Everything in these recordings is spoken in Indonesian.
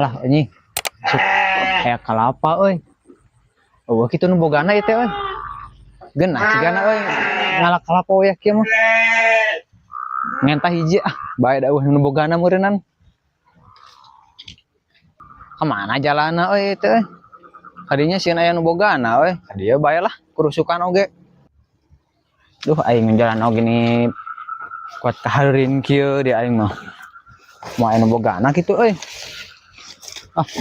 Lah ini kayak kalapa euy. Oh kitu nu bogana ieu teh euy. Geunah cigana euy ngalak kalapa we kieu mah. Ngentah hiji bae da nu bogana meureunnan. Kemana jalanna euy teh euy? Kadinya sieun aya nu bogana euy. Kadieu bae lah kurusukan oge. Duh aing jalan oge ni kuat kaheureun kieu di aing mah. Moal aya nu bogana kitu euy.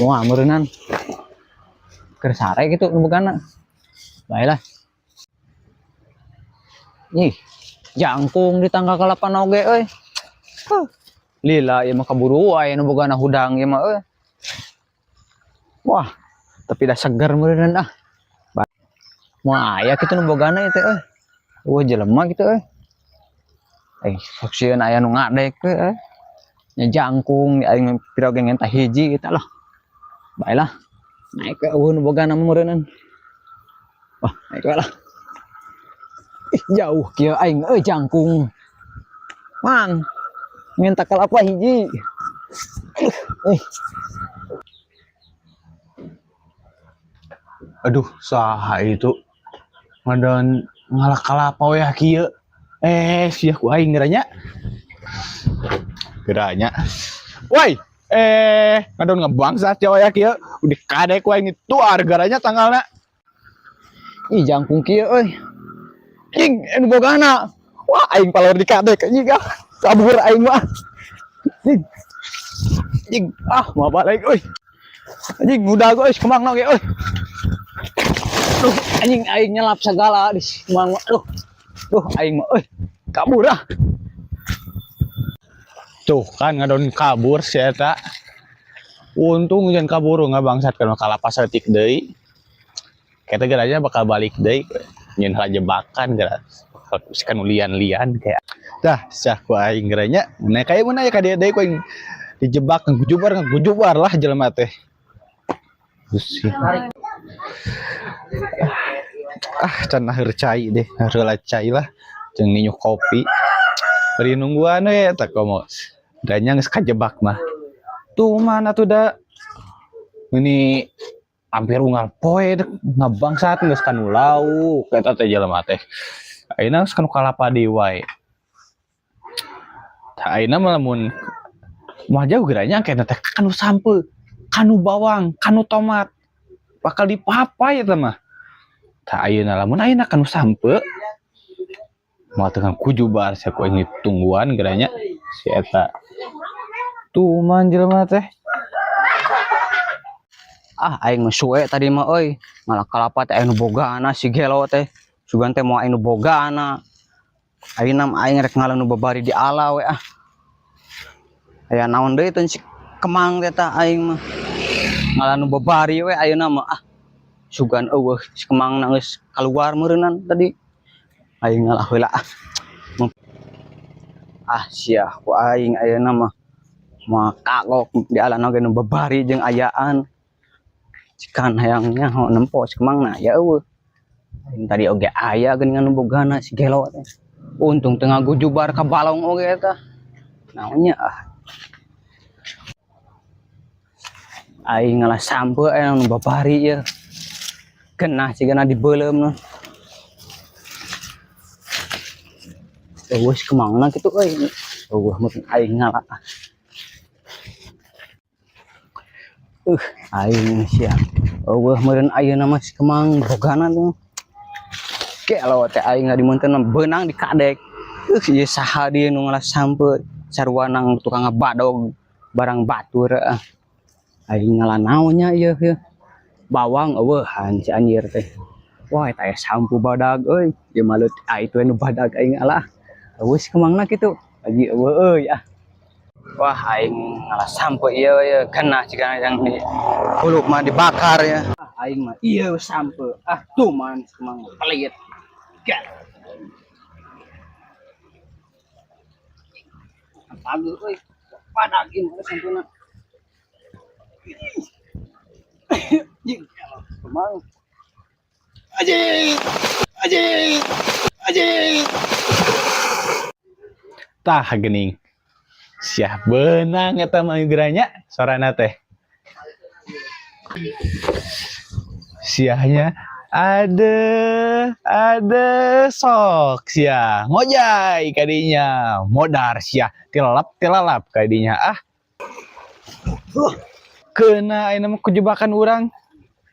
Moal meureunnan. Keur sare kitu nu bogana. Bae lah. Ih, jangkung di tangga kalapan oge euy. Lila ieu mah kaburu wae nu bogana hudang ieu mah euy. Wah, tapi dah segar meureunnan Moal aya kitu nu bogana ieu teh euy. Wah jelema kitu euy. Sok sieun aya nu ngadek euy. Nya jangkung aing pira ge ngentah hiji eta lah. Baiklah. Naik ke eueuh nu bogana meureunnan. Wah, naik we lah. Ih, jauh kieu aing euy jangkung. Man, ngentah kalapa hiji. Aduh, saha itu? Ngadon ngalak kalapa we kieu. Sia ku aing geranya. Woi, ngadon ngebangsat ya kieu. Udah kadek we aing tuar garanya tanggalna. Ih, jangkung kieu euy. Cing, nu bogana. Wah, aing paleur dikadek anjing kabur aing mah. Cing, mau balik euy. Anjing mudah euy, kemangna ge euy. Duh, anjing aing nyelap segala di kemang mah. Duh, aing mah euy. Kabur ah. Tuh kan ngadon kabur si eta. Untung jangan kabur ngabangsat kana kalapa saeutik deui. Kita geranya bakal balik deui. Nyeun jebakan gara kan lian-lian kayak. Dah, sah ku aing geranya. Nah kayak mun aya ka dieu deui ku aing dijebak ngujubar lah jelema teh. Can heur cai deh, heula cai lah. Jeung ninyuh kopi. Beri nungguan we eta komo. Danya geus kajebak mah. Tuh mana tuh da. Ini hampir unggal poe ngabangsat geus kanu lauk eta teh jelema teh. Ayeuna geus kanu kalapa deui wae. Tah ayeuna mah lamun moal jauh geranya kena teh kanu sampeu, kanu bawang, kanu tomat. Bakal dipapai eta mah. Tah ayeuna lamun ayeuna kanu sampeu moal teu kujubar sia ku ini tungguan geranya si eta. Tuh man jelema teh. Aing mah suwe tadi mah euy. Malah kalapa teh anu bogana si gelo teh. Sugan teh moal anu bogana. Ayeuna mah aing rek ngalang nu babari di ala we Aya naon deui teh si kemang teh tah aing mah. Ngalang nu babari we ayeuna mah sugan eueuh si kemangna geus kaluar meureunnan tadi. Aing ngalah heula sia ku aing ayeuna mah kagok di alana ge nu babari jeung ayaan. Cikan hayang nyaho nempo si kemangna ya eueuh. Aing tadi oge aya geuningan nu bogana si gelo teh. Untung teu ngagujubar ka balong oge eta. Naonnya aing ngalah sampeu aya nu babari ieu. Genah cigana dibeuleum. Wes kemangna kitu euy. Eueuh meureun aing ngalah. Aing sia. Eueuh meureun ayeuna mah si kemang bogana tuh. Kelo teh aing ngadimunteun beunang dikadek. Ieu saha dieu nu ngalah sampeu sarua nang tukang ngabadog barang batur. Aing ngalah naonnya ieu. Bawang eueuhan si anjir teh. Wah eta aya sampu badag euy. Ieu mah leut itu nu badag aing ngalah. Wes kemangna kitu. Aji eueuh euy Wah aing ngalah sampe ieu kenah cigana yang di hulup mah dibakar ya. Aing mah ieu sampe. Tuh man kemang pelit. Gat. Pagi euy. Padagin sampuna. Jing kemang. Aji. Tah geuning. Sia beunang eta mah geranya sorana teh. Siahnya ada sok sia ngojay kadinya modar sia tilalap kadinya kena ini mah kejebakan orang.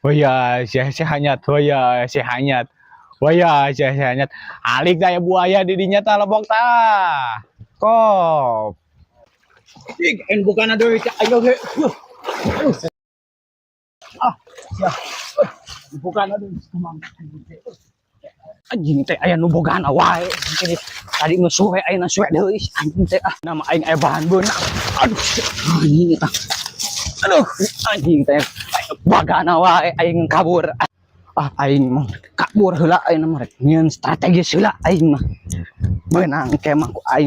Oh ya sia hanyat sia hanyat alik daya buaya didinya ta lebok ta kop bukan ada ayo ge. Bukan ada kemang. Anjing teh aya nu bogana wae. Tadi nu suwe aya na suwe deui anjing teh nama aing aya bahan beunang. Aduh anjing eta. Aduh anjing teh bogana wae aing kabur. Aing mah kabur heula ayeuna mah rek nyeun strategis heula aing mah. Beunang kemah ku aing